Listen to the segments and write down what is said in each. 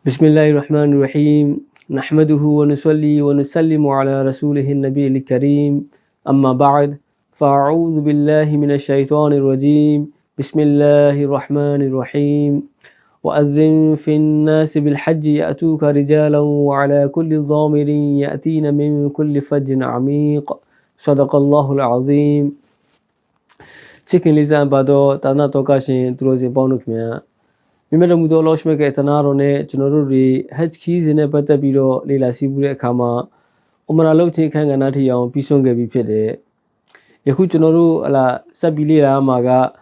بسم الله الرحمن الرحيم نحمده ونصلي ونسلم على رسوله النبي الكريم أما بعد فأعوذ بالله من الشيطان الرجيم بسم الله الرحمن الرحيم وأذن في الناس بالحج يأتوك رجالا وعلى كل ضامر يأتين من كل فج عميق صدق الله العظيم Chicken Lizan Bado Tana Tokashin Trosi Bonukmia Mimeta Mudo Loshmeke Tanarone Generuri Hedge Keys in a better biro Lila Sibure Kama Omaralochi Kanganati on Pisonga Bipede Yakuchinoru la Sabilia Maga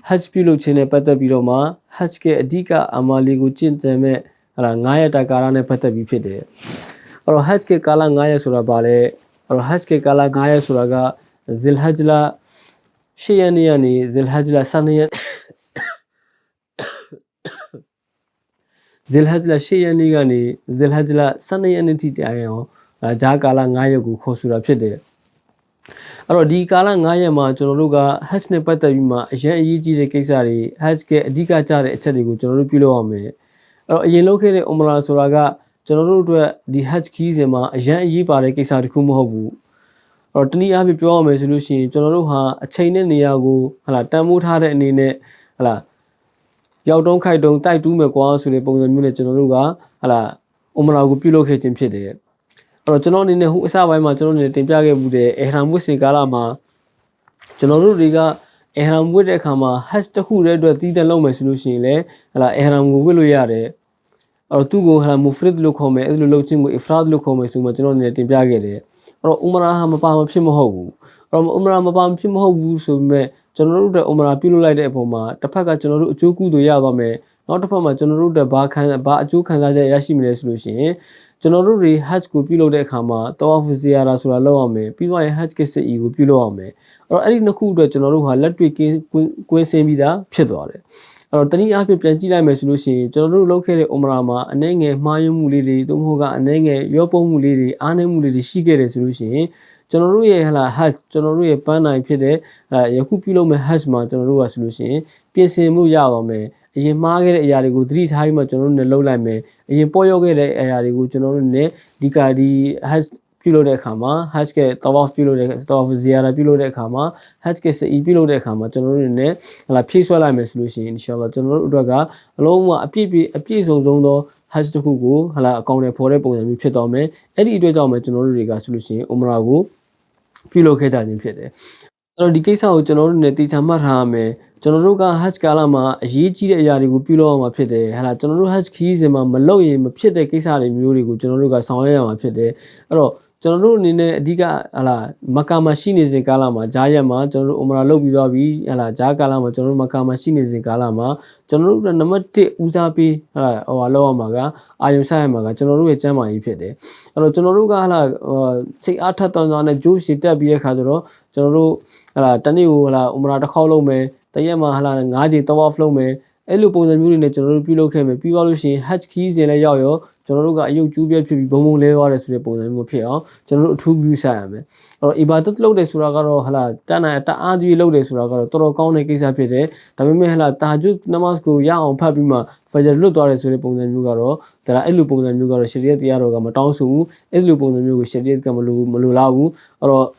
Hedge Pilo Chine Peta Biroma Hedge Adika Amaligu Chinteme Rangaya Takarane Peta Bipede or Hedge Kala Ngaya Surabale or Hedge Kala Ngaya Suraga Zilhajla Shianiani Zilhajla Sanayan Zilhajla Shianigani Zilhajla Sanayanity Dion Jakala Ngayagu Kosura Pede Aro di Kala Ngayama Choroga Hasne Patavima Jan Yiji Kesari Haske Dika Chare Chadigu Choropiloame or Yenokere Omara Suraga Chorodu di Haj Kizema Jan Yipare Kesari Kumuhobu or Tani Abi Pure Solution Choroha a chain and Niago Hala Tamut Hare Nine Hala Yaudon Kaidon Tai Dume Guas with the Bonamune Choroga Hala Omaragu Pilo Kitchen Pede or Jonon in the Husawa Majon in the Timpiage Bude Ehram Wissing Galama Jonoru Riga Ehram Wude Kama has the who read the Tita Loma Solution Le Hala Ehram Willuyare or Tugo Hala Mufrid Lukome Lochingo Ifrad Lukome Sumajon in the Timpiage or Umara Mapam Pimohu from Umara Mapam Pimohu so me General de Umara Pilula de Poma, Tapaka General Juku do Yagame, not from a General de Bakan Bajukan Yashimine solution. General Hachku Pilo de Kama, Toaf Ziara Suraloame, Pilo Hachkese Igu Piloame, or any Naku de General Latwiki Quensemida, Pedore. Or Tani Api Plantila solution, General located Umrama, Anenge, Mayum Muliri, Dumhoga, Anenge, Yopo Muliri, Ane Muliri, Shigere solution. General Hala Hatch, General Pana Pede, Yakupilo me Hashma, General solution, PSMU Yawame, a Margaret Yarigo, 3 times General Lolame, a Poyoge Yarigo, General Ne, Dicadi has Pilo de Kama, Haske, Tawaf Pilo de Staff Ziara Pilo de Kama, Haske E Pilo de Kama, General Ne, La Pisolame solution, inshallah, General Udaga, along a piece of Zondo. Has the Hugo, Hala, Kone Porebo, and Pitome, Eddie Dwama General Riga solution, Omrago. Piloketa in Pede. So the case of General Netita Marhame, General has Kalama, Yiji Yarigu Pilo Pede, Hala General has keys and Maloy, Pede Kisa in Murigu, General Sawaya Pede, or General Nine Diga Ala Maka machines in Kalama, Jayama, General Umralo Bidavi, Ala Jakalama, General Maka machines in Kalama, General Namate Uzapi, or Aloa Maga, I am Sayamaga, General Jama Pede. General Hala say Ataton on a Jewish Tabia Cadro, General Tanu Umrata Holome, Tayama Hala Ngadi Tawa Flome, Elupo the Murin General Pilo came, Pivalushi, Hatch keys in a yayo, General got you Jubia to be Bomo Levares Repo and Mopia, General Tubu Sam, or Ibatat Lode Suragaro Hala, Tana Adi Lode Suragaro, Toro Kone Kisapede, Tamimela Tajut Namasco, Yao Papima, Fajar Lutores Repo and Mugaro, there are Elupo and Mugaro Shariat Yaroga Matansu, Elupo and Mugu Shariat Kamalu Malulawu, or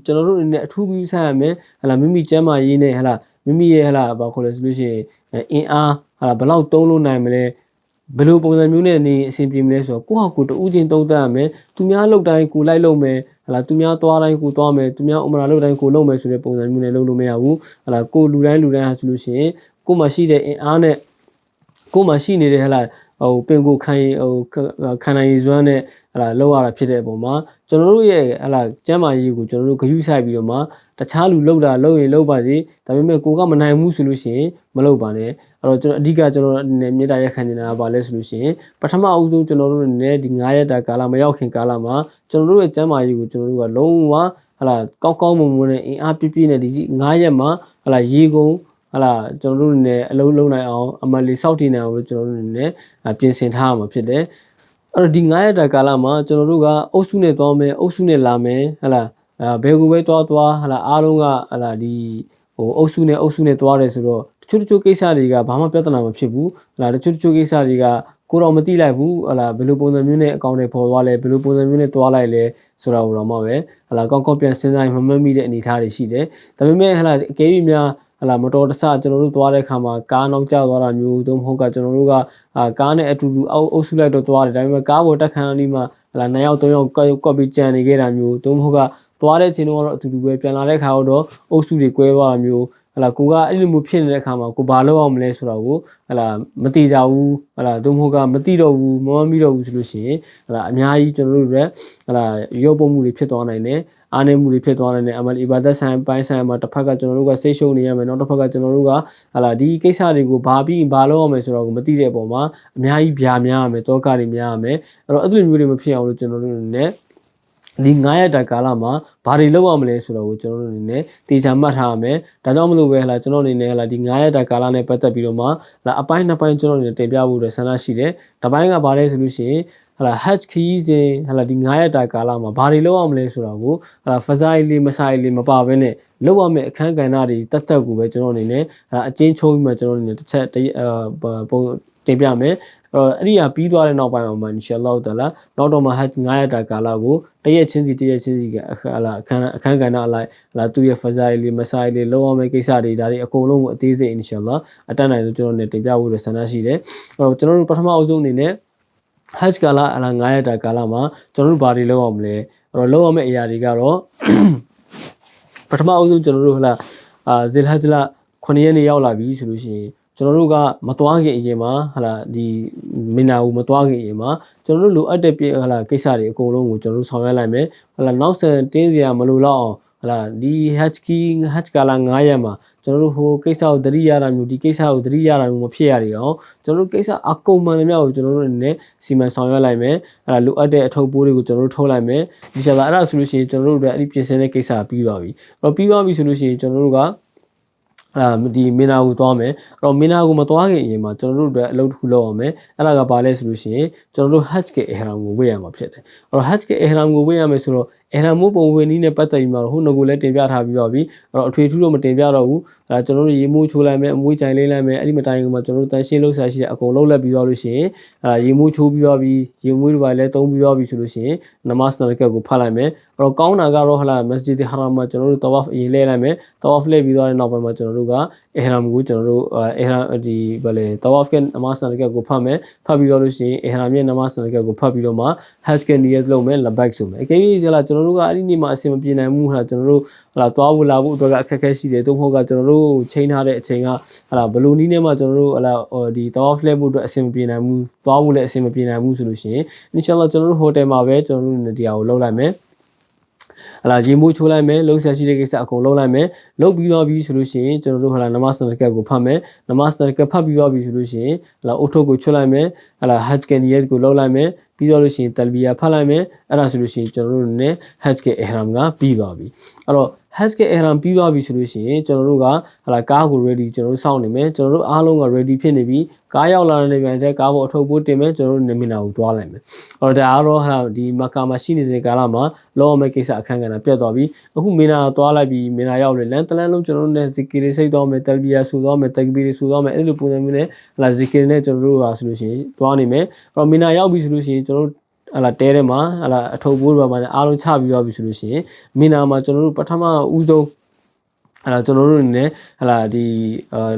General in Tubu Sam, Hala Mimi Jama Yine Hala, Mimi Hala Bacoles Luce, in Hala Balau Tolo Namele. Below the Mune simply means or Kuhaku to Ujin Totame, Tumia Lodan Kulailome, La Tumia Toara Kutome, Tumia Umralo Kulome, Surepo and Mune Lulumeau, La Kuluran Luran has Lucy, Kumashide in Ane Kumashine Hela, O Pengu Kai, O Kana Izwane, La Loa Pideboma, Jonoye, Ala Jama Yugu, Jonuka Usabioma, the Chalu Loda, Low in Lobazi, Tamime Kugamanai Musulushi, Malobane. Diga General Neda Canina Vales Lucy, Patama Uzu General Ned Naya Kalama Yokin Kalama, General Jama Yugu, General Loma, Ala Kokom in Apipina, Nayama, Ala Yigo, Ala General Ne, Lona, Amali Sautina, General Ne, a Pincent Ham of Pede. Or Dingaya Kalama, General Osune Tome, Osune Lame, Ala Beguwe Totua, Ala Alunga, Ala di Osune Tuares. Churchu Kesariga, Bama Petana Chibu, La Churchu Kesariga, ကိုတော့မသိလိုက်ဘူးဟလာဘယ်လိုပုံစံမျိုးနဲ့အကောင့်တွေပေါ်သွားလဲဘယ်လိုပုံစံမျိုးနဲ့တွားလိုက်လဲဆိုတာကိုတော့မှပဲဟလာကောက်ပြန်စဉ်းစားရင်မမှတ်မိတဲ့အနေအထားတွေရှိတယ်ဒါပေမဲ့ဟလာအကယ်၍များဟလာမတော်တဆကျွန်တော်တို့သွားတဲ့ခါမှာကားနောက်ကျသွားတာမျိုးသို့မဟုတ်ကကျွန်တော်တို့ကကားနဲ့အတူတူအုပ်စုလိုက်တော့သွားတယ်ဒါပေမဲ့ကားပေါ်တက်ခံရပြီးမှဟလာ2ယောက်3ယောက်ကော့ပြီးကြံနေခဲ့တာမျိုးသို့မဟုတ်ကသွားတဲ့အချိန်တော့အတူတူပဲပြန်လာတဲ့ခါတော့အုပ်စုတွေကွဲသွားတာမျိုးဟလာကိုကအဲ့လိုမျိုးဖြစ်နေတဲ့အခါမှာကိုဘာလုပ်အောင်မလဲဆိုတော့ကိုဟလာမတိကြဘူးဟလာသို့မဟုတ်ကမတိတော့ဘူးမမမိတော့ဘူးဆိုလို့ရှိရင်ဟလာအများကြီးကျွန်တော်တို့တွေဟလာရောပုံမှုတွေဖြစ်သွားနိုင်တယ်အားနည်းမှုတွေဖြစ်သွားနိုင်တယ်အမလီဘာသက်ဆိုင်ပိုင်းဆိုင်မှာတစ်ဖက်ကကျွန်တော်တို့ကစိတ်ရှုံနေရမယ်နောက်တစ်ဖက်ကကျွန်တော်တို့ကဟလာဒီကိစ္စတွေကိုဘာပြီးဘာလုပ်အောင်မယ်ဆိုတော့ကိုမတိတဲ့အပေါ်မှာအများကြီးဗျာများရမယ်တောကတွေများရမယ်အဲ့တော့အဲ့လိုမျိုးတွေမဖြစ်အောင်လို့ကျွန်တော်တို့အနေနဲ့ဒီ9ရက်တာကာလမှာဘာတွေလုပ်ရမလဲဆိုတော့ကိုကျွန်တော်တို့အနေနဲ့တေချာမှတ်ထားရမယ်။ဒါကြောင့်မလို့ပဲဟလာကျွန်တော်အနေနဲ့ဟလာဒီ9ရက်တာကာလနဲ့ပတ်သက်ပြီးတော့မှဟလာအပိုင်း2ပိုင်းကျွန်တော်အနေနဲ့တင်ပြဖို့အတွက်ဆန္ဒရှိတယ်။တစ်ပိုင်းကဘာလဲဆိုလို့ရှိရင်ဟလာ hatch key စဉ်ဟလာဒီ9ရက်တာကာလမှာဘာတွေလုပ်ရမလဲဆိုတော့ကိုဟလာ fazai လေးမဆိုင်လေးမပါဘဲနဲ့လုပ်ရမယ့်အခန်းကဏ္ဍတွေတက်တက်ကိုပဲကျွန်တော်အနေနဲ့ဟလာအချင်းချိုးပြီးမှကျွန်တော်အနေနဲ့တစ်ချက်ပုံတင်ပြမယ်အဲ့ဒီကပြီးသွားတဲ့နောက်ပိုင်းမှာအင်ရှာအလ္လာဟ်တာလာနောက်တော့မှဟတ်9ရက်တာကာလကိုတရက်ချင်းစီကအခန်းကဏ္ဍအလိုက်လာသူရဲ့ဖဇာအီလေးမဆိုင်လေးလောရမယ့်ကိစ္စတွေဒါတွေအကုန်လုံးကိုအသေးစိတ်အင်ရှာအလ္လာဟ်အတတ်နိုင်ဆုံးကျွန်တော်နဲ့တင်ပြဖို့ဆန္ဒရှိတယ်အဲ့တော့ကျွန်တော်တို့ပထမအဆုံးအနေနဲ့ဟတ်ကာလ9ရက်တာကာလမှာကျွန်တော်တို့ဘာတွေလုပ်အောင်မလဲအဲ့တော့လုပ်ရမယ့်အရာတွေကတော့ပထမအဆုံးကျွန်တော်တို့ဟလာဇီလ်ဟဂျ်လာ9ရက်နေ့ရောက်လာပြီဆိုလို့ရှိရင်ကျွန်တော်တို့ကမသွားခင်အရင်မှာဟလာဒီမင်နာကိုမသွားခင်အရင်မှာကျွန်တော်တို့လိုအပ်တဲ့ဟလာကိစ္စတွေအကုန်လုံးကိုကျွန်တော်တို့ဆောင်ရွက်လိုက်မယ်ဟလာနောက်ဆက်တင်းစရာမလိုတော့အောင်ဟလာဒီဟတ်ကာလာ9ရက်မှာကျွန်တော်တို့ဟိုကိစ္စကိုသတိရတာမျိုးဒီကိစ္စကိုသတိရတာမျိုးမဖြစ်ရရအောင်ကျွန်တော်တို့ကိစ္စအကုန်မှန်တယ်များကိုကျွန်တော်တို့အနေနဲ့စီမံဆောင်ရွက်လိုက်မယ်ဟလာလိုအပ်တဲ့အထုပ်ပိုးတွေကိုကျွန်တော်တို့ထုတ်လိုက်မယ်ဒီချက်လာအဲ့ဒါဆိုလို့ရှိရင်ကျွန်တော်တို့အဲ့ဒီပြင်ဆင်တဲ့ကိစ္စပြီးသွားပြီအဲ့တော့ပြီးသွားပြီဆိုလို့ရှိရင်ကျွန်တော်တို့ကဒီမင်နာကိုသွားမယ်အဲ့တော့မင်နာကိုမသွားခင်အရင်မှာကျွန်တော်တို့အတွက်အလုပ်တစ်ခုလုပ်အောင်မယ်အဲ့ဒါကဘာလဲဆိုလို့ရှိရင်ကျွန်တော်တို့ hajj के ihram ကိုဝတ်ရမှာဖြစ်တယ်အဲ့တော့ hajj के ihram ကိုဝတ်ရမယ်ဆိုတော့ihram မို့ပုံဝင်နည်းနဲ့ပတ်သက်ပြီးမှဟိုငကိုလည်းတင်ပြထားပြီးတော့ပြီအဲ့တော့အထွေထူးတော့မတင်ပြတော့ဘူးကျွန်တော်တို့ရေမိုးချိုးလိုက်မယ်အမွှေးကြိုင်လေးလိုက်မယ်အဲ့ဒီမတိုင်ကမှကျွန်တော်တို့တန်ရှင်းလှုပ်ရှားရှိတဲ့အကုန်လုံးလက်ပြီးတော့လို့ရှိရင်ရေမိုးချိုးပြီးတော့ပြီရေမွေးတွေပါလည်းသုံးပြီးတော့ပြီဆိုလို့ရှိရင်နမတ်နရကတ်ကိုဖတ်လိုက်မယ်အဲ့တော့ကောင်းတာကတော့ဟလာမစဂျစ်ဒီဟာရမ်မှာကျွန်တော်တို့တဝါဖ်အရင်လဲလိုက်မယ်တဝါဖ်လဲပြီးတော့နောက်ပိုင်းမှာကျွန်တော်တို့ကihram ကိုကျွန်တော်တို့ihram ဒီဗလေတဝါဖ်ကနမတ်နရကတ်ကိုဖတ်မယ်ဖတ်ပြီးတော့လို့ရှိရင် ihram ရဲ့နမတ်နရကတ်ကိုဖတ်ပြီးတော့မှ hajj ကနီယတ်လုပ်မယ် labbaik ဆိုမယ်အကယ်၍ဟလာကျွန်တော်တို့ကအဲ့ဒီနေ့မှာအဆင်မပြေနိုင်ဘူးဟလာကျွန်တော်တို့ဟလာသွားဖို့လာဖို့အတွက်ကအခက်အခဲရှိတယ်သို့မဟုတ်ကကျွန်တော်တို့ချိန်ထားတဲ့အချိန်ကဟလာဘလူနီးနဲ့မှကျွန်တော်တို့ဟလာဒီတဝါဖ်လဲဖို့အတွက်အဆင်မပြေနိုင်ဘူးသွားဖို့လည်းအဆင်မပြေနိုင်ဘူးဆိုလို့ရှိရင်အင်ရှာအလ္လာဟ်ကျွန်တော်တို့ဟိုတယ်မှာပဲကျွန်တော်တို့ဒီဟာကိုလုပ်လိုက်မယ်ဟလာရေမိုးချိုးလိုက်မယ်လုံးဆက်ရှိတဲ့ကိစ္စအကုန်လုံးလိုက်မယ်လုပ်ပြီးတော့ပြီဆိုလို့ရှိရင်ကျွန်တော်တို့ဟလာနမတ်နရကတ်ကိုဖတ်မယ်နမတ်နရကတ်ဖတ်ပြီးတော့ပြီဆိုလို့ရှိရင်ဟလာအုတ်ထုတ်ကိုချွတ်လိုက်မယ်ဟလာဟတ်ကနီယတ်ကိုလုပ်လိုက်မယ်ပြီးတော့လို့ရှိရင်တလ်ဘီယာဖတ်လိုက်မယ်အဲ့ဒါဆိုလို့ရှိရင်ကျွန်တော်တို့နဲ့ဟတ်ကihram ကပြီးပါပြီအဲ့တော့hajj က ihram ပြီးသွားပြီဆိုလို့ရှိရင်ကျွန်တော်တို့ကဟလာကားကို ready ကျွန်တော်တို့စောင့်နေမယ်ကျွန်တော်တို့အားလုံးက ready ဖြစ်နေပြီကားရောက်လာတဲ့ပြန်တဲ့ကားပေါ်အထုပ်ပိုးတင်မယ်ကျွန်တော်တို့နေမနာကိုသွားလိုက်မယ်အဲ့တော့ဒါကတော့ဟာဒီမကာမှာရှိနေတဲ့ကာလမှာလောရမယ့်ကိစ္စအခန်းကဏ္ဍပြတ်သွားပြီအခုမင်နာသွားလိုက်ပြီမင်နာရောက်လေလမ်းတလန်းလုံးကျွန်တော်တို့နဲ့ဇီကီတွေစိတ်သွားမယ်တလ်ဘီယာဆူသွားမယ်တကဘီတွေဆူသွားမယ်အဲ့လိုပုံစံမျိုးနဲ့ဟလာဇီကီနဲ့ကျွန်တော်တို့ဟာဆိုလို့ရှိရင်သွားနေမယ်အဲ့တော့မင်နာရောက်ပြီဆိုလို့ရှိရင်ကျွန်တော်တို့ဟလာတဲထဲမှာဟလာအထုပ်ပိုးတွေမှာအားလုံးချပြီးသွားပြီဆိုလို့ရှိရင်မင်နာမှာကျွန်တော်တို့ပထမဦးဆုံးဟလာကျွန်တော်တို့အနေနဲ့ဟလာဒီ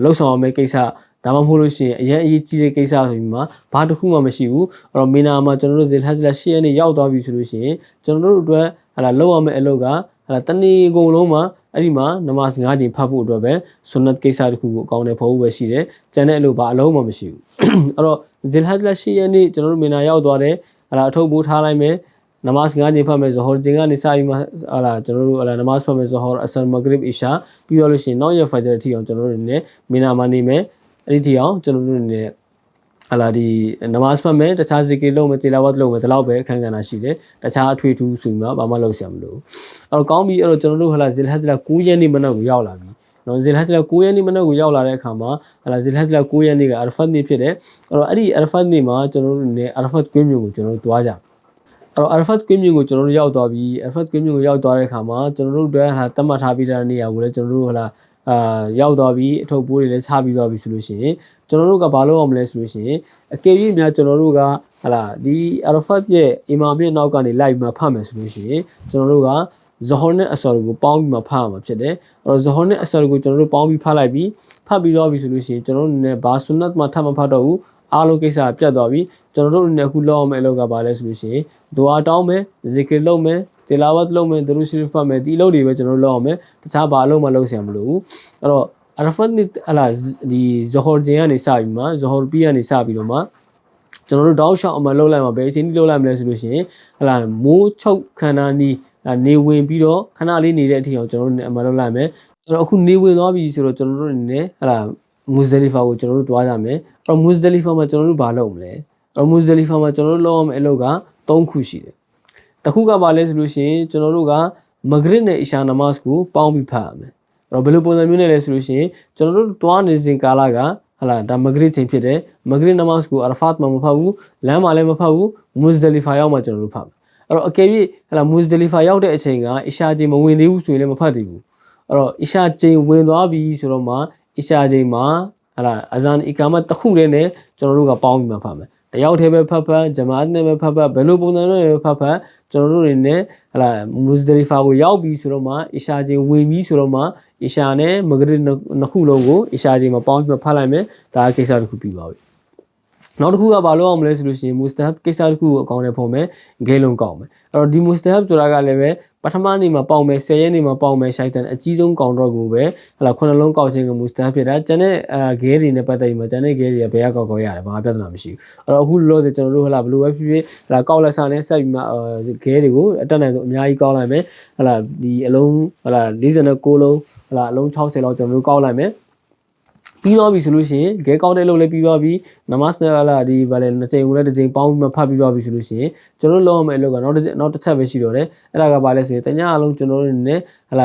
လှုပ်ဆောင်ရမယ့်ကိစ္စဒါမှမဟုတ်လို့ရှိရင်အရင်အရေးကြီးတဲ့ကိစ္စဆိုပြီးမှဘာတစ်ခုမှမရှိဘူးအဲ့တော့မင်နာမှာကျွန်တော်တို့ဇီလ်ဟဂျ်လာ10ရက်နေ့ရောက်သွားပြီဆိုလို့ရှိရင်ကျွန်တော်တို့အတွက်ဟလာလောက်ရမယ့်အလုပ်ကဟလာတနေ့ကုန်လုံးမှာအဲ့ဒီမှာနမတ်9ချိန်ဖတ်ဖို့အတွက်ပဲဆွန်နတ်ကိစ္စတစ်ခုကိုအကောင်းနဲ့ဖော်ဖို့ပဲရှိတယ်ကျန်တဲ့အလုပ်ဘာအလုံးမှမရှိဘူးအဲ့တော့ဇီလ်ဟဂျ်လာ10ရက်နေ့ကျွန်တော်တို့မင်နာရောက်သွားတယ်ဟလာအထုပ်ပိုးထားလိုက်မယ်နမတ်9ချိန်ဖတ်မယ်ဇဟော်ချိန်ကနေစပြီးမှဟလာကျွန်တော်တို့ဟလာနမတ်ဖတ်မယ်ဇဟော်အဆန်မဂရစ်အီရှာပြီးတော့လို့ရှိရင်နောက်ရက်ဖဂျာထိအောင်ကျွန်တော်တို့နေမင်နာမှာနေမယ်အဲ့ဒီထိအောင်ကျွန်တော်တို့နေဟလာဒီနမတ်ဖတ်မယ်တခြားဇီကီလုပ်မယ်တီလာဝတ်လုပ်မယ်ဒီလောက်ပဲအခန်းကဏ္ဍရှိတယ်တခြားအထွေထူးဆိုပြီးမှဘာမှလုပ်ဆရာမလိုအဲ့တော့ကောင်းပြီအဲ့တော့ကျွန်တော်တို့ဟလာဇီလ်ဟဂျ်လာ9ရက်နေ့မနက်ကိုရောက်လာပြီနော်ဇီလ်ဟဂျ်လာ9ရက်နေ့မနက်ကိုရောက်လာတဲ့အခါမှာဟလာဇီလ်ဟဂျ်လာ9ရက်နေ့ကအာရဖတ်နေ့ဖြစ်တယ်အဲ့တော့အဲ့ဒီအာရဖတ်နေ့မှာကျွန်တော်တို့နေအာရဖတ်ကွင်းမြို့ကိုကျွန်တော်တို့သွားကြအဲ့တော့အာရဖတ်ကွင်းမြို့ကိုကျွန်တော်တို့ရောက်သွားပြီအာရဖတ်ကွင်းမြို့ကိုရောက်သွားတဲ့အခါမှာကျွန်တော်တို့အတွက်ဟာတတ်မှတ်ထားပြီးတဲ့နေရာကိုလည်းကျွန်တော်တို့ဟလာ ရောက်သွားပြီအထုပ်ပိုးတွေလည်းချပြီးသွားပြီဆိုလို့ရှိရင်ကျွန်တော်တို့ကဘာလုပ်အောင်မလဲဆိုလို့ရှိရင်အကယ်၍များကျွန်တော်တို့ကဟလာဒီအာရဖတ်ရဲ့အီမာမ်ရဲ့နောက်ကနေလိုက်ပြီးမှဖတ်မယ်ဆိုလို့ရှိရင်ကျွန်တော်တို့ကဇဟော်နဲ့အဆော်ကိုပေါင်းပြီးမှဖတ်ရမှာဖြစ်တယ်အဲ့တော့ဇဟော်နဲ့အဆော်ကိုကျွန်တော်တို့ပေါင်းပြီးဖတ်လိုက်ပြီးဖတ်ပြီးတော့ပြီဆိုလို့ရှိရင်ကျွန်တော်တို့လည်းဘာဆွန်နတ်မှထပ်မဖတ်တော့ဘူးအားလုံးကိစ္စပြတ်သွားပြီကျွန်တော်တို့လည်းအခုလောက်အောင်မဲ့အလုပ်ကဘာလဲဆိုလို့ရှိရင်ဒူအာတောင်းမယ်ဇီကရ်လုပ်မယ်တီလာဝတ်လုပ်မယ်ဒရူရှရီဖတ်မယ်ဒီအလုပ်တွေပဲကျွန်တော်တို့လုပ်အောင်မယ်တခြားဘာအလုပ်မှလုပ်ဆရာမလိုဘူးအဲ့တော့အာရဖတ်နဲ့ဟလာဒီဇဟော်ဂျင်ကနေစပြီးမှဇဟော်ပီကနေစပြီးတော့မှကျွန်တော်တို့တောက်ရှောက်အမှလုပ်လိုက်မှာပဲအချိန်ကြီးလုပ်လိုက်မလဲဆိုလို့ရှိရင်ဟလာမိုးချုပ်ခန္ဓာနီးနေဝင်ပြီးတော့ခဏလေးနေတဲ့အထိအောင်ကျွန်တော်တို့အမှလုပ်လိုက်မယ်အဲ့တော့အခုနေဝင်သွားပြီဆိုတော့ကျွန်တော်တို့အနေနဲ့ဟလာမူဇလီဖာကိုကျွန်တော်တို့တွားကြမယ်အဲ့တော့မူဇလီဖာမှာကျွန်တော်တို့ဘာလုပ်မလဲအဲ့တော့မူဇလီဖာမှာကျွန်တော်တို့လုပ်ရမယ့်အလုပ်က3ခုရှိတယ်တစ်ခုကဘာလဲဆိုလို့ရှိရင်ကျွန်တော်တို့ကမဂရစ်နဲ့အီရှာနမတ်ကိုပေါင်းပြီးဖတ်ရမယ်အဲ့တော့ဘယ်လိုပုံစံမျိုးနဲ့လဲဆိုလို့ရှိရင်ကျွန်တော်တို့တွားနေစဉ်ကာလကဟလာဒါမဂရစ်ချိန်ဖြစ်တယ်မဂရစ်နမတ်ကိုအာရဖတ်မှာမဖတ်ဘူးလမ်းမှာလည်းမဖတ်ဘူးမူဇလီဖာရောက်မှကျွန်တော်တို့ဖတ်မယ်အဲ့တော့အကယ်၍ဟလာမူဇလီဖာရောက်တဲ့အချိန်ကအီရှာချိန်မဝင်သေးဘူးဆိုရင်လည်းမဖတ်သေးဘူးအဲ့တော့အီရှာချိန်ဝင်သွားပြီဆိုတော့မှအီရှာချိန်မှာဟလာအဇန်အီကာမတ်တစ်ခုတည်းနဲ့ကျွန်တော်တို့ကပေါင်းပြီးမှဖတ်မယ်တယောက်တည်းပဲဖတ်ဂျမာတ်နဲ့ပဲဖတ်ဘယ်လိုပုံစံနဲ့ပဲဖတ်ကျွန်တော်တို့တွေနဲ့ဟလာမူဇလီဖာကိုရောက်ပြီဆိုတော့မှအီရှာချိန်ဝင်ပြီဆိုတော့မှအီရှာနဲ့မဂရစ်နှစ်ခုလုံးကိုအီရှာချိန်မှာပေါင်းပြီးဖတ်လိုက်မယ်ဒါကိစ္စတစ်ခုပြီးပါပြီနောက်တစ်ခုကဘာလို့အောင်မလဲဆိုလို့ရှိရင်မူစတဟပ်ကိစ္စတစ်ခုကိုအကောင့်ထဲပုံမယ်ဂဲလုံးကောက်မယ်အဲ့တော့ဒီမူစတဟပ်ဆိုတာကလည်းပဲပထမနေ့မှာပေါက်မယ်10ရက်နေ့မှာပေါက်မယ်ရှိုက်တန်အကြီးဆုံးကောင်တော့ကိုပဲဟလာခုနှလုံးကောက်ခြင်းကမူစတဟပ်ဖြစ်တာကျန်တဲ့ဂဲတွေနဲ့ပတ်သက်ပြီးမှကျန်တဲ့ဂဲတွေကဘယ်ကကောက်ရတယ်ဘာမှပြဿနာမရှိဘူးအဲ့တော့အခုလောဆယ်ကျွန်တော်တို့ဟလာဘယ်လိုပဲဖြစ်ဖြစ်ဟလာကောက်လက်စားနဲ့ဆက်ပြီးမှဂဲတွေကိုအတက်နိုင်ဆုံးအများကြီးကောက်လိုက်မယ်ဟလာဒီအလုံးဟလာ46လုံးဟလာအလုံး60လောက်ကျွန်တော်တို့ကောက်လိုက်မယ်ပြီးတော့ပြီဆိုလို့ရှိရင်ဂဲကောက်တဲ့လုပ်လည်းပြီးသွားပြီနမတ်နဲ့ဟလာဒီဗာလဲ2ချိန်ကိုလည်း1ချိန်ပေါင်းပြီးမှဖတ်ပြီးသွားပြီဆိုလို့ရှိရင်ကျွန်တော်တို့လုပ်ရမယ့်အလုပ်ကနောက်တစ်ချက်ပဲရှိတော့တယ်အဲ့ဒါကဘာလဲဆိုရင်တညအလုံးကျွန်တော်တို့နေဟလ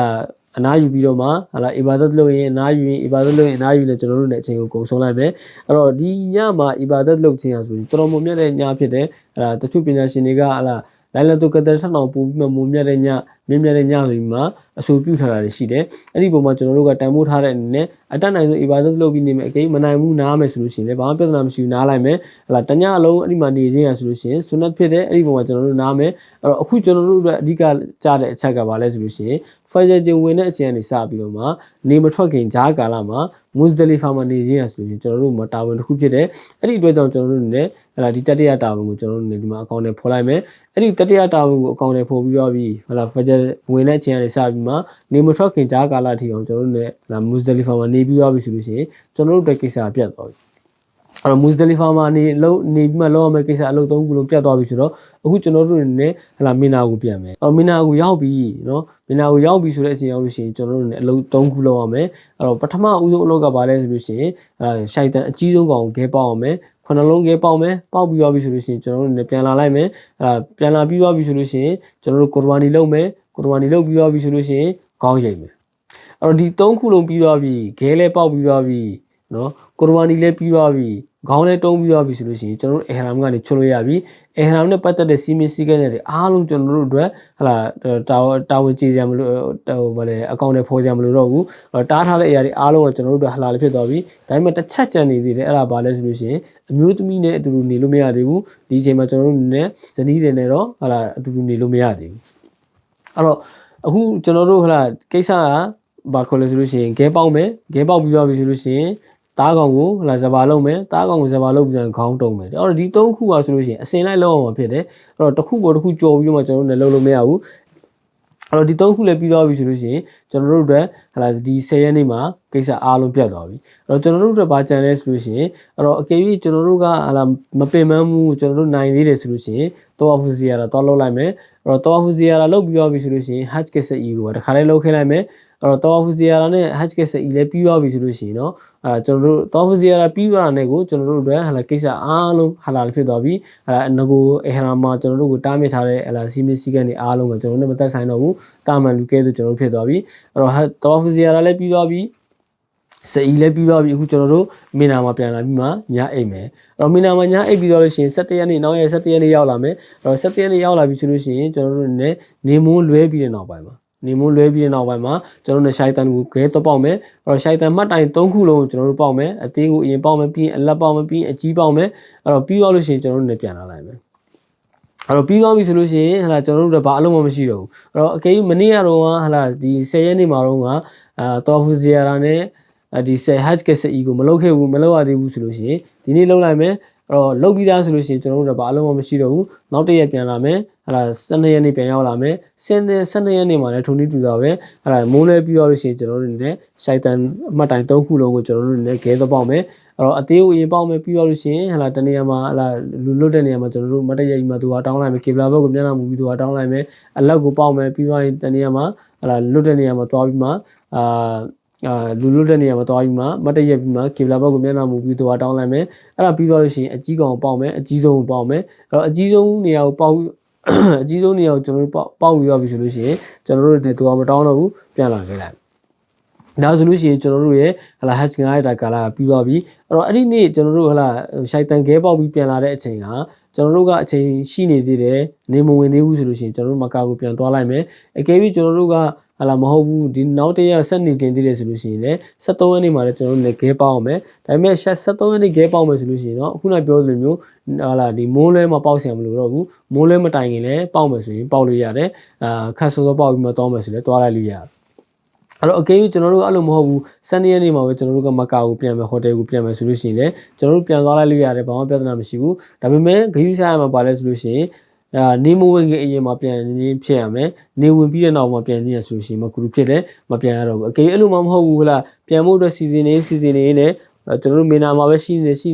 ာအနားယူပြီးတော့မှဟလာအီဘာဒတ်လုပ်ရင်အနားယူရင်အီဘာဒတ်လုပ်ရင်အနားယူရင်ကျွန်တော်တို့လည်းအချိန်ကိုကုန်ဆုံးလိုက်မယ်အဲ့တော့ဒီညမှာအီဘာဒတ်လုပ်ခြင်းဟာဆိုရင်တော်တော်မမြတ်တဲ့ညဖြစ်တယ်ဟလာတချို့ပညာရှင်တွေကဟလာလိုင်လတုကဒ်ထထောင်ပူပြီးမှမုံမြတ်တဲ့ညမြင့်မြတ်တဲ့ညဆိုပြီးမှအဆိုပြုထားတာတွေရှိတယ်အဲ့ဒီပုံမှာကျွန်တော်တို့ကတန်ဖိုးထားတဲ့အနေနဲ့အတတ်နိုင်ဆုံးအီဘာဒတ်လုပ်ပြီးနေမယ်အကိမနိုင်ဘူးနားမယ်ဆိုလို့ရှိရင်လည်းဘာမှပြဿနာမရှိဘူးနားလိုက်မယ်ဟလာတညအလုံးအဲ့ဒီမှာနေခြင်းရဆိုလို့ရှိရင်ဆွနတ်ဖြစ်တဲ့အဲ့ဒီပုံမှာကျွန်တော်တို့နားမယ်အဲ့တော့အခုကျွန်တော်တို့အတွက်အဓိကကြားတဲ့အချက်ကဘာလဲဆိုလို့ရှိရင်ဖိုင်ဂျာဂျင်ဝင်တဲ့အချိန်ကနေစပြီးတော့မှနေမထွက်ခင်ဂျားကာလမှာမူဇလီဖာမှာနေခြင်းရဆိုရင်ကျွန်တော်တို့မှာတာဝန်တစ်ခုဖြစ်တယ်အဲ့ဒီအတွက်ကြောင့်ကျွန်တော်တို့နေဟလာဒီတတိယတာဝန်ကိုကျွန်တော်တို့နေဒီမှာအကောင့်ထဲဖော်လိုက်မယ်အဲ့ဒီတတိယတာဝန်ကိုအကောင့်ထဲဖော်ပြီးတော့ပြီးဟလာဖိုင်ဂျာဝင်တဲ့အချိန်ကနေစပြီးမှနေမထွက်ခင်ဂျားကာလအထိအောင်ကျွန်တော်တို့နေဟလာမူဇလီဖာမှာနေပြီးတော့ပြီဆိုလို့ရှိရင်ကျွန်တော်တို့အတွက်ကိစ္စပြတ်သွားပြီအဲ့တော့မူဇလီဖာမှာနေပြီးမှလောက်ရမယ့်ကိစ္စအလုပ်3ခုလုံးပြတ်သွားပြီဆိုတော့အခုကျွန်တော်တို့နေဟလာမင်နာကိုပြန်မယ်အဲ့တော့မင်နာကိုရောက်ပြီနော်မင်နာကိုရောက်ပြီဆိုတဲ့အချိန်ရောက်လို့ရှိရင်ကျွန်တော်တို့နေအလုပ်3ခုလောက်ရမယ်အဲ့တော့ပထမဦးဆုံးအလုပ်ကဘာလဲဆိုလို့ရှိရင်ရှိုက်တန်အကြီးဆုံးကောင်ဂဲပေါက်အောင်မယ်ခုနှလုံးကဲပေါက်မယ်ပေါက်ပြီးသွားပြီဆိုလို့ရှိရင်ကျွန်တော်တို့နေပြန်လာလိုက်မယ်ပြန်လာပြီးသွားပြီဆိုလို့ရှိရင်ကျွန်တော်တို့ကူရ်ဘာနီလုပ်မယ်ကူရ်ဘာနီလုပ်ပြီးသွားပြီဆိုလို့ရှိရင်ခေါင်းရိပ်မယ်အဲ့တော့ဒီ3ခုလုံးပြီးသွားပြီဂဲလဲပေါက်ပြီးသွားပြီနော်ကူရ်ဘာနီလည်းပြီးသွားပြီခေါင်းလည်းတုံးပြီးသွားပြီဆိုလို့ရှိရင်ကျွန်တော်တို့အေဟရမ်ကနေချွတ်လို့ရပြီအေဟရမ်နဲ့ပတ်သက်တဲ့စီမင်းစည်းကမ်းတွေအားလုံးကျွန်တော်တို့အတွက်ဟလာတာဝန်ကြည့်ကြမလို့ဗာလေအကောင့်တွေဖော်ကြမလို့တော့ဘူးတားထားတဲ့အရာတွေအားလုံးကကျွန်တော်တို့အတွက်ဟလာလေးဖြစ်သွားပြီဒါပေမဲ့တစ်ချက်ကြံနေသေးတယ်အဲ့ဒါဘာလဲဆိုလို့ရှိရင်အမျိုးသမီးနဲ့အတူတူနေလို့မရသေးဘူးဒီအချိန်မှာကျွန်တော်တို့နဲ့ဇနီးတွေနဲ့တော့ဟလာအတူတူနေလို့မရသေးဘူးအဲ့တော့အခုကျွန်တော်တို့ဟလာကိစ္စကဘာခေါ်လဲဆိုလို့ရှိရင်ဂဲပေါက်မယ်ဂဲပေါက်ပြီးသွားပြီဆိုလို့ရှိရင်တားကောင်ကိုဟလာဇဘာလုံးမယ်တားကောင်ကိုဇဘာလုံးပြန်ခေါင်းတုံးမယ်အဲ့တော့ဒီ3ခုပါဆိုလို့ရှိရင်အစင်လိုက်လောက်အောင်ဖြစ်တယ်အဲ့တော့တစ်ခုပေါ်တစ်ခုကြော်ပြီးတော့မှကျွန်တော်တို့လည်းလုံးလို့မရဘူးအဲ့တော့ဒီ3ခုလည်းပြီးသွားပြီဆိုလို့ရှိရင်ကျွန်တော်တို့အတွက်ဟလာဒီ10ရက်နေ့မှာကိစ္စအားလုံးပြတ်သွားပြီအဲ့တော့ကျွန်တော်တို့အတွက်ဘာကြံလဲဆိုလို့ရှိရင်အဲ့တော့အကယ်၍ကျွန်တော်တို့ကဟလာမပင်မမှုကျွန်တော်တို့နိုင်သေးတယ်ဆိုလို့ရှိရင်တောဖူဇီယာတာတော့လောက်လိုက်မယ်အဲ့တော့တောဖူဇီယာတာလောက်ပြီးသွားပြီဆိုလို့ရှိရင်ဟတ်ကိစ္စအီကိုတခါလေးလောက်ခဲလိုက်မယ်အဲ့တော့တောဖူဇီယာတာနဲ့ဟတ်ကိစ္စအီလည်းပြီးသွားပြီဆိုလို့ရှိရင်เนาะကျွန်တော်တို့တောဖူဇီယာတာပြီးသွားတာနဲ့ကိုကျွန်တော်တို့အတွက်ဟလာကိစ္စအားလုံးဟလာဖြစ်သွားပြီဟလာငကိုအေဟရာမှာကျွန်တော်တို့ကိုတားမြစ်ထားတဲ့ဟလာစီမီစီကန်တွေအားလုံးကကျွန်တော်တို့နဲ့မသက်ဆိုင်တော့ဘူးတာမန်လူကဲဆိုကျွန်တော်တို့ဖြစ်သွားပြီအဲ့တော့တောဖူဇီယာတာလည်းပြီးသွားပြီစေအီလည်းပြီးသွားပြီအခုကျွန်တော်တို့မင်နာမှာပြန်လာပြီးမှညအိတ်မယ်အဲ့တော့မင်နာမှာညအိတ်ပြီးတော့လို့ရှိရင်17ရက်နေ့နောက်ရက်17ရက်နေ့ရောက်လာမယ်အဲ့တော့17ရက်နေ့ရောက်လာပြီဆိုလို့ရှိရင်ကျွန်တော်တို့နေမွန်းလွဲပြီးတဲ့နောက်ပိုင်းမှာ နေမိုးလွဲပြီးတဲ့နောက်ပိုင်းမှာကျွန်တော်တို့ရှိုက်တန်ကိုခဲတော့ပေါက်မယ်အဲ့တော့ရှိုက်တန်မှတ်တိုင်3ခုလုံးကိုကျွန်တော်တို့ပေါက်မယ်အသေးကိုအရင်ပေါက်မယ်ပြီးရင်အလက်ပေါက်မယ်ပြီးရင်အကြီးပေါက်မယ်အဲ့တော့ပြီးသွားလို့ရှိရင်ကျွန်တော်တို့လည်းပြန်လာလိုက်မယ်အဲ့တော့ပြီးသွားပြီဆိုလို့ရှိရင်ဟလာကျွန်တော်တို့ဘာအလုံးမမရှိတော့ဘူးအဲ့တော့အကယ်၍မနေ့ကတော့ဟလာဒီ10ရက်နေ့မှာတော့တော်ဖူဇီယာရာနဲ့ဒီ10 hatch ကဆက်အီကိုမလုပ်ခဲ့ဘူးမလုပ်ရသေးဘူးဆိုလို့ရှိရင်ဒီနေ့လုပ်လိုက်မယ်အဲ့တော့လုပ်ပြီးသားဆိုလို့ရှိရင်ကျွန်တော်တို့ဘာအလုံးမရှိတော့ဘူးနောက်တစ်ရက်ပြန်လာမယ်ဟလာ12ရက်နေ့ပြန်ရောက်လာမယ်12ရက်နေ့မှာလည်းထုံနည်းတူတာပဲဟလာမိုးလဲပြီးတော့လို့ရှိရင်ကျွန်တော်တို့လည်းရှိုက်တန်အမှတ်တိုင်3ခုလုံးကိုကျွန်တော်တို့လည်းခဲတော့ပေါက်မယ်အဲ့တော့အသေးကိုရင်ပေါက်မယ်ပြီးတော့လို့ရှိရင်ဟလာတနေရာမှာဟလာလူလွတ်တဲ့နေရာမှာကျွန်တော်တို့မတ်တရက်ကြီးမှာသူကတောင်းလိုက်မယ်ကေဘလာဘက်ကိုမျက်နှာမူပြီးသူကတောင်းလိုက်မယ်အလက်ကိုပေါက်မယ်ပြီးတော့တနေရာမှာဟလာလွတ်တဲ့နေရာမှာတွားပြီးမှလူလွတ်တဲ့နေရာမှာတွားပြီးမှမတ်တရက်ပြီးမှကေဘလာဘက်ကိုမျက်နှာမူပြီးသူကတောင်းလိုက်မယ်အဲ့ဒါပြီးတော့လို့ရှိရင်အကြီးကောင်ပေါက်မယ်အကြီးဆုံးကိုပေါက်မယ်အဲ့တော့အကြီးဆုံးနေရာကိုပေါက်အကြီးဆုံးနေရာကိုကျွန်တော်တို့ပေါက်ပြီးတော့ပြီဆိုလို့ရှိရင်ကျွန်တော်တို့လည်းသူကမတောင်းတော့ဘူးပြန်လာခဲ့လိုက်ဒါဆိုလို့ရှိရင်ကျွန်တော်တို့ရဲ့ဟလာ hatch 9တာကာလာပြီးသွားပြီအဲ့တော့အဲ့ဒီနေ့ကျွန်တော်တို့ဟလာရှိုက်တန်ခဲပေါက်ပြီးပြန်လာတဲ့အချိန်ဟာကျွန်တော်တို့ကအချိန်ရှိနေသေးတယ်နေမဝင်သေးဘူးဆိုလို့ရှိရင်ကျွန်တော်တို့မကာကိုပြန်သွားလိုက်မယ်အကယ်၍ကျွန်တော်တို့ကဟလာမဟုတ်ဘူးဒီနောက်တစ်ရက်ဆက်နေခြင်းသေးတယ်ဆိုလို့ရှိရင်လည်း73ရက်နေ့မှာလည်းကျွန်တော်တို့လည်းခဲပေါက်အောင်မယ်ဒါပေမဲ့73ရက်နေ့ခဲပေါက်မယ်ဆိုလို့ရှိရင်တော့အခုနပြောသလိုမျိုးဟလာဒီမိုးလဲမပေါက်ဆရာမလို့တော့ဘူးမိုးလဲမတိုင်ခင်လည်းပေါက်မယ်ဆိုရင်ပေါက်လို့ရတယ်ခတ်စောစောပေါက်ပြီးမှတောင်းမယ်ဆိုလည်းတွားလိုက်လို့ရတယ်အဲ့တော့အကယ်၍ကျွန်တော်တို့အဲ့လိုမဟုတ်ဘူး12ရက်နေ့မှာပဲကျွန်တော်တို့ကမကာကိုပြန်မယ်ဟိုတယ်ကိုပြန်မယ်ဆိုလို့ရှိရင်လည်းကျွန်တော်တို့ပြန်သွားလိုက်လို့ရတယ်ဘာမှပြဿနာမရှိဘူးဒါပေမဲ့ဂရုစိုက်ရမှာပါလဲဆိုလို့ရှိရင်နေမဝင်ကအရင်မှာပြန်ရင်းဖြစ်ရမယ်နေဝင်ပြီးတဲ့နောက်မှာပြန်ရင်းရဆိုလို့ရှိရင်မကူဖြစ်တယ်မပြန်ရတော့ဘူးအကယ်၍အဲ့လိုမှမဟုတ်ဘူးဟလားပြန်ဖို့အတွက်စီစဉ်နေနဲ့ကျွန်တော်တို့မင်နာမှာပဲရှိန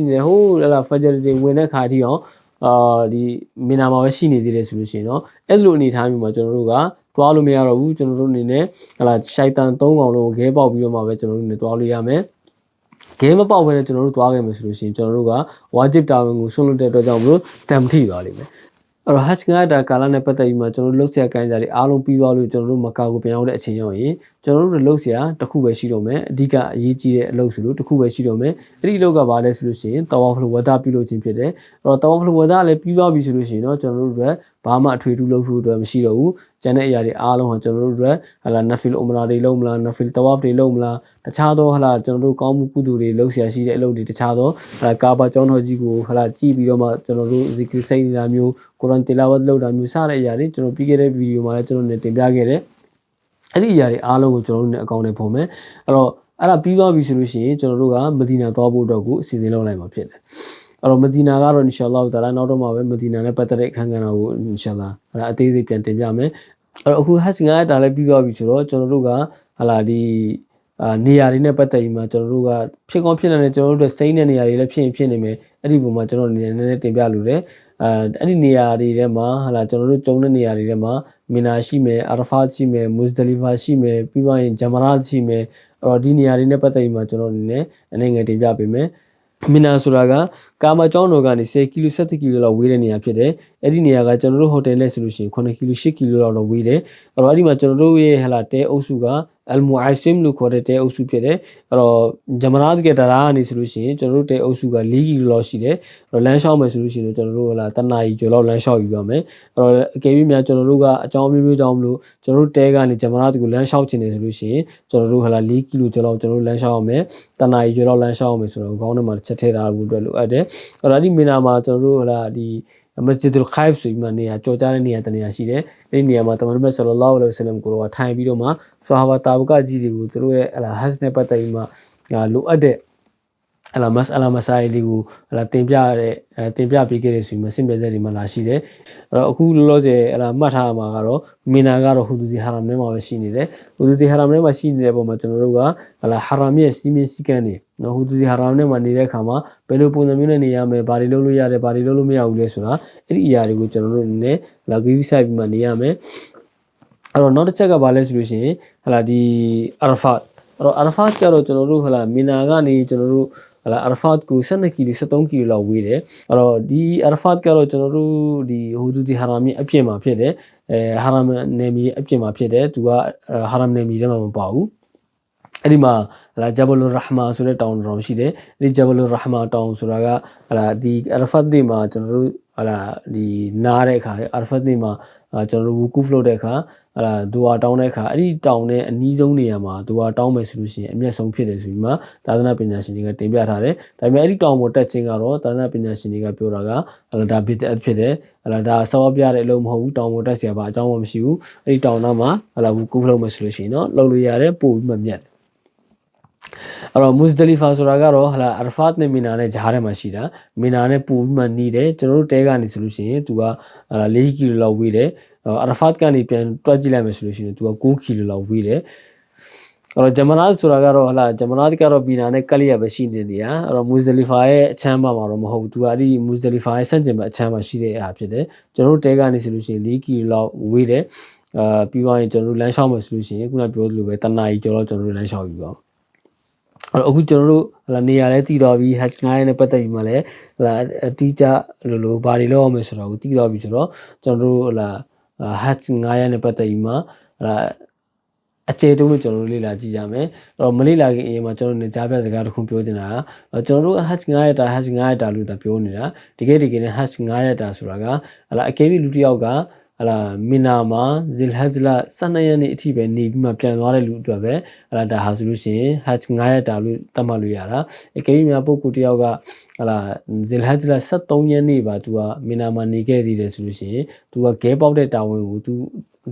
ေဟိုဟလာဖဂျာတွေဝင်တဲ့ခါထိအောင်ဒီမင်နာမှာပဲရှိနေသေးတယ်ဆိုလို့ရှိရင်တော့အဲ့လိုအနေထားမျိုးမှာကျွန်တော်တို့ကတွားလို့မရတော့ဘူးကျွန်တော်တို့အနေနဲ့ဟလာရှိုက်တန်3កောင်လုံးခဲပေါက်ပြီးတော့မှပဲကျွန်တော်တို့နေတွားလို့ရမယ်ခဲမပေါက်ဘဲနဲ့ကျွန်တော်တို့တွားခဲ့မယ်ဆိုလို့ရှိရင်ကျွန်တော်တို့ကဝါဂျစ်တာဝန်ကိုဆွန့်လွတ်တဲ့အတွက်ကြောင့်မလို့တမ်ထိပါလိမ့်မယ်အဲ့တော့ hatch 9တာကာလနဲ့ပတ်သက်ပြီးမှကျွန်တော်တို့လှုပ်ရှားကိုင်းကြတွေအားလုံးပြီးသွားလို့ကျွန်တော်တို့မကာကိုပြန်ရောက်တဲ့အချိန်ရောက်ရင်ကျွန်တော်တို့လှုပ်ရှားတစ်ခုပဲရှိတော့မယ်အဓိကအရေးကြီးတဲ့အလုပ်ဆိုလို့တစ်ခုပဲရှိတော့မယ်အဲ့ဒီအလုပ်ကဘာလဲဆိုလို့ရှိရင် Tower Flow Weather ပြုလုပ်ခြင်းဖြစ်တယ်အဲ့တော့ Tower Flow Weather လည်းပြီးသွားပြီဆိုလို့ရှိရင်တော့ကျွန်တော်တို့တွေဘာမှအထွေထူးလုပ်ဖို့အတွက်မရှိတော့ဘူးကျန်တဲ့အရာတွေအားလုံးဟာကျွန်တော်တို့တွေဟလာ Nafil Umrah တွေလုပ်မလား Nafil Tawaf တွေလုပ်မလားတခြားသောဟလာကျွန်တော်တို့ကောင်းမှုကုသိုလ်တွေလုပ်เสียရှိတဲ့အလုပ်တွေတခြားသောဟလာကာဘာကျောင်းတော်ကြီးကိုဟလာကြည့်ပြီးတော့မှကျွန်တော်တို့ zikr စိတ်နေတာမျိုးကုရ်အာန်တီလာဝတ်လုပ်တာမျိုးစတဲ့အရာတွေကျွန်တော်ပြီးခဲ့တဲ့ဗီဒီယိုမှာလည်းကျွန်တော်တင်ပြခဲ့တယ်အဲ့ဒီအရာတွေအားလုံးကိုကျွန်တော်တို့ ਨੇ အကောင့်ထဲပုံမယ်အဲ့တော့အဲ့ဒါပြီးသွားပြီဆိုလို့ရှိရင်ကျွန်တော်တို့ကမဒီနာသွားဖို့အတွက်ကိုအစီအစဉ်လုပ်လိုက်မှာဖြစ်တယ်အဲ့တော့မဒီနာကတော့အင်ရှာအလ္လာဟ်တာလာနောက်တော့မှပဲမဒီနာနဲ့ပတ်သက်တဲ့အခန်းကဏ္ဍကိုအင်ရှာအလ္လာဟ်အဲ့ဒါအသေးစိတ်ပြန်တင်ပြမယ်အဲ့တော့အခု hatch 9တာလည်းပြီးသွားပြီဆိုတော့ကျွန်တော်တို့ကဟလာဒီနေရာတွေနဲ့ပတ်သက်ပြီးမှကျွန်တော်တို့ကဖြစ်ကောင်းဖြစ်နေတဲ့ကျွန်တော်တို့စိမ့်တဲ့နေရာတွေလည်းဖြစ်နေမယ်အဲ့ဒီပုံမှာကျွန်တော်နည်းနည်းတင်ပြလို့တယ်အဲ့ဒီနေရာတွေထဲမှာဟလာကျွန်တော်တို့ကျုံတဲ့နေရာတွေထဲမှာမင်နာရှိမယ်အာရဖတ်ရှိမယ်မွဇဒလီဖာရှိမယ်ပြီးသွားရင်ဂျမရာရှိမယ်အဲ့တော့ဒီနေရာတွေနဲ့ပတ်သက်ပြီးမှကျွန်တော်အနေနဲ့အနေငယ်တင်ပြပေးမယ်မင်နာဆိုတာကကာမကျောင်းတော်ကနေ10ကီလို17ကီလိုလောက်ဝေးတဲ့နေရာဖြစ်တယ်အဲ့ဒီနေရာကကျွန်တော်တို့ဟိုတယ်နဲ့ဆိုလို့ရှိရင်9ကီလို10ကီလိုလောက်တော့ဝေးတယ်အဲ့တော့အဲ့ဒီမှာကျွန်တော်တို့ရဲ့ဟလာတဲအုပ်စုက al mu'asim လို့ခေါ်တဲ့တဲအုပ်စုဖြစ်တယ်အဲ့တော့ဂျမရာတ်ကတရာကနေဆိုလို့ရှိရင်ကျွန်တော်တို့တဲအုပ်စုက4ကီလိုလောက်ရှိတယ်အဲ့တော့လမ်းလျှောက်မယ်ဆိုလို့ရှိရင်ကျွန်တော်တို့ဟလာတနာရီကျော်လောက်လမ်းလျှောက်ယူရမယ်အဲ့တော့အကယ်၍များကျွန်တော်တို့ကအကြောင်းမျိုးကြောင့်မလို့ကျွန်တော်တို့တဲကနေဂျမရာတ်ကိုလမ်းလျှောက်ခြင်းနေဆိုလို့ရှိရင်ကျွန်တော်တို့ဟလာ4ကီလိုကျော်လောက်ကျွန်တော်တို့လမ်းလျှောက်ရမယ်တနာရီကျော်လောက်လမ်းလျှောက်ရမယ်ဆိုတော့ခေါင်းထဲမှာတစ်ချက်ထည့်ထားဖို့အတွက်လိုအပ်တယ်အဲ့တော့ဒီမင်နာမှာကျွန်တော်တို့ဟလာဒီMasjidul Khaif ဆိုပြီးမှနေရာကြော်ကြားတဲ့နေရာတနေရာရှိတယ်။အဲဒီနေရာမှာတမန်တော်မြတ်ဆလ္လာလာဟူအလိုင်ဝါဆလမ်ကိုတော့ထိုင်ပြီးတော့မှဆာဟာဘာတာဘကကြီးတွေကိုသူတို့ရဲ့ဟလာ hajj နဲ့ပတ်သက်ပြီးမှလိုအပ်တဲ့ဟလာမစအလာမဆိုင်လေးကိုဟလာတင်ပြပေးခဲ့တဲ့ဆိုပြီးမှစင်ပြတဲ့တွေမှာလာရှိတယ်။အဲ့တော့အခုလောလောဆယ်ဟလာမှတ်ထားမှာကတော့မင်နာကတော့ဟူဒူဒီဟာရမ်ထဲမှာပဲရှိနေတယ်။ဟူဒူဒီဟာရမ်ထဲမှာရှိနေတဲ့ပုံမှာကျွန်တော်တို့ကဟလာဟာရမ်ရဲ့စီမင်းစည်းကမ်းတွေနော်ဟူဒူဒီဟာရမ်ထဲမှာနေတဲ့အခါမှာဘယ်လိုပုံစံမျိုးနဲ့နေရမယ်ဘာတွေလုပ်လို့ရတယ်ဘာတွေလုပ်လို့မရဘူးလဲဆိုတာအဲ့ဒီအရာတွေကိုကျွန်တော်တို့အနေနဲ့ဟလာဂိဝိဆိုင်ပြီးမှနေရမယ်အဲ့တော့နောက်တစ်ချက်ကဘာလဲဆိုလို့ရှိရင်ဟလာဒီအာရဖတ်အဲ့တော့အာရဖတ်ကတော့ကျွန်တော်တို့ဟလာမင်နာကနေကျွန်တော်တို့ဟလာအာရဖတ်ကို12ကီလို13ကီလိုလောက်ဝေးတယ်အဲ့တော့ဒီအာရဖတ်ကတော့ကျွန်တော်တို့ဒီဟူဒူဒီဟာရမ်ရဲ့အပြင်မှာဖြစ်တယ်ဟာရမ်နယ်မြေအပြင်မှာဖြစ်တယ်သူကဟာရမ်နယ်မြေထဲမှာမပါဘူး အဲ့ဒီမှာဟလာဂျဘလူရဟမာဆိုတဲ့တောင်တော်ရှိတယ်အဲ့ဒီဂျဘလူရဟမာတောင်ဆိုတာကဟလာဒီအရဖတ်နေ့မှာကျွန်တော်တို့ဟလာဒီနားတဲ့အခါအရဖတ်နေ့မှာကျွန်တော်တို့ဝူကူဖလို့တဲ့အခါဟလာဒူဝါတောင်းတဲ့အခါအဲ့ဒီတောင်နဲ့အနီးဆုံးနေရာမှာဒူဝါတောင်းမယ်ဆိုလို့ရှိရင်အမျက်ဆုံးဖြစ်တယ်ဆိုပြီးမှသာသနာပညာရှင်တွေကတင်ပြထားတယ်ဒါပေမဲ့အဲ့ဒီတောင်ပေါ်တက်ခြင်းကတော့သာသနာပညာရှင်တွေကပြောတာကဟလာဒါဘစ်အဖြစ်တယ်ဟလာဒါဆောက်ပြတဲ့အလုံးမဟုတ်ဘူးတောင်ပေါ်တက်เสียပါအကြောင်းမရှိဘူးအဲ့ဒီတောင်နားမှာဟလာဝူကူဖလို့မယ်ဆိုလို့ရှိရင်တော့လုံလို့ရတယ်ပို့ပြီးမှမြတ်အဲ့တော့မူဇဒလီဖာဆိုတာကတော့ဟလာအရဖတ်နဲ့မီနာနဲ့ဂျားထဲမှာရှိတာမီနာနဲ့ပူပြီးမှနီးတယ်ကျွန်တော်တို့တဲကနေဆိုလို့ရှိရင်သူက4 ကီလိုလောက်ဝေးတယ်အရဖတ်ကနေပြန်တွက်ကြည့်လိုက်မယ်ဆိုလို့ရှိရင်သူက9 ကီလိုလောက်ဝေးတယ်အဲ့တော့ဂျမနာဆိုတာကတော့ဟလာဂျမနာကတော့မီနာနဲ့ကလျက်ပဲရှိနေနေရအဲ့တော့မူဇလီဖာရဲ့အချမ်းမှာတော့မဟုတ်ဘူးသူကအဲ့ဒီမူဇလီဖာရဲ့ဆန့်ကျင်ဘက်အချမ်းမှာရှိတဲ့အားဖြစ်တယ်ကျွန်တော်တို့တဲကနေဆိုလို့ရှိရင်4 ကီလိုလောက်ဝေးတယ်ပြီးသွားရင်ကျွန်တော်တို့လမ်းလျှောက်မယ်ဆိုလို့ရှိရင်ခုနပြောသလိုပဲတနာကြီးကျော်တော့ကျွန်တော်တို့လမ်းလျှောက်ပြီးပါအခုကျွန်တော်တို့ဟလာနေရာလဲတည်တော်ပြီး hatch 9နဲ့ပတ်သက်ပြီးမှလည်းဟလာအတိအကျလိုဘာတွေလောက်အောင်မယ်ဆိုတော့ကိုတည်တော်ပြီးဆိုတော့ကျွန်တော်တို့ဟလာ hatch 9နဲ့ပတ်သက်ပြီးမှဟလာအကျေတုံးလို့ကျွန်တော်တို့လေ့လာကြည့်ကြမယ်အဲ့တော့မလေ့လာခင်အရင်မှာကျွန်တော်တို့ကြားပြစကားတစ်ခုပြောချင်တာကကျွန်တော်တို့ hatch 9ရက်တာ hatch 9ရက်တာလို့ပြောနေတာတကယ်နဲ့ hatch 9ရက်တာဆိုတာကဟလာအကယ်၍လူတစ်ယောက်ကဟလာမီနာမှာဇီလ်ဟဇ်လာ12ရက်နေ့အထိပဲနေပြီးမှပြန်သွားတဲ့လူအတွက်ပဲဟလာဒါဟာဆိုလို့ရှိရင် hatch 9ရက်တာလို့သတ်မှတ်လို့ရတာအကယ်၍များပုဂ္ဂိုလ်တစ်ယောက်ကဟလာဇီလ်ဟဇ်လာ73ရက်နေ့ပါသူကမီနာမှာနေခဲ့သေးတယ်ဆိုလို့ရှိရင်သူကဂဲပေါက်တဲ့တာဝန်ကိုသူ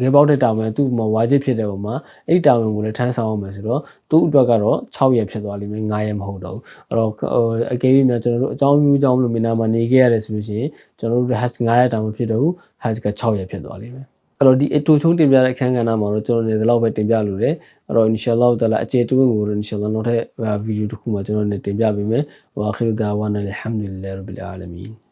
ဂဲပေါက်တဲ့တာဝန်သူ့မှာဝါဂျစ်ဖြစ်တဲ့ပုံမှာအဲ့ဒီတာဝန်ကိုလည်းထမ်းဆောင်အောင်မယ်ဆိုတော့သူ့အတွက်ကတော့6ရက်ဖြစ်သွားလိမ့်မယ်9ရက်မဟုတ်တော့ဘူးအဲ့တော့အကယ်၍များကျွန်တော်တို့အကြောင်းမျိုးကြောင့်လို့မီနာမှာနေခဲ့ရတယ်ဆိုလို့ရှိရင်ကျွန်တော်တို့ hatch 9ရက်တာမဖြစ်တော့ဘူး hatch က6ရက်ဖြစ်သွားလိမ့်မယ်အဲ့တော့ဒီအတူချုံတင်ပြတဲ့အခန်းကဏ္ဍမှာတော့ကျွန်တော်နေဒီလောက်ပဲတင်ပြလို့တယ်အဲ့တော့ inshallah တလာအခြေတွင်းကို inshallah နောက်ထပ်ဗီဒီယိုတစ်ခုမှာကျွန်တော်နေတင်ပြပေးမယ်ဝါခီရူဒါဝါနလ်ဟမ်ဒူလ illah ရဘ်အလ်အာလမီန်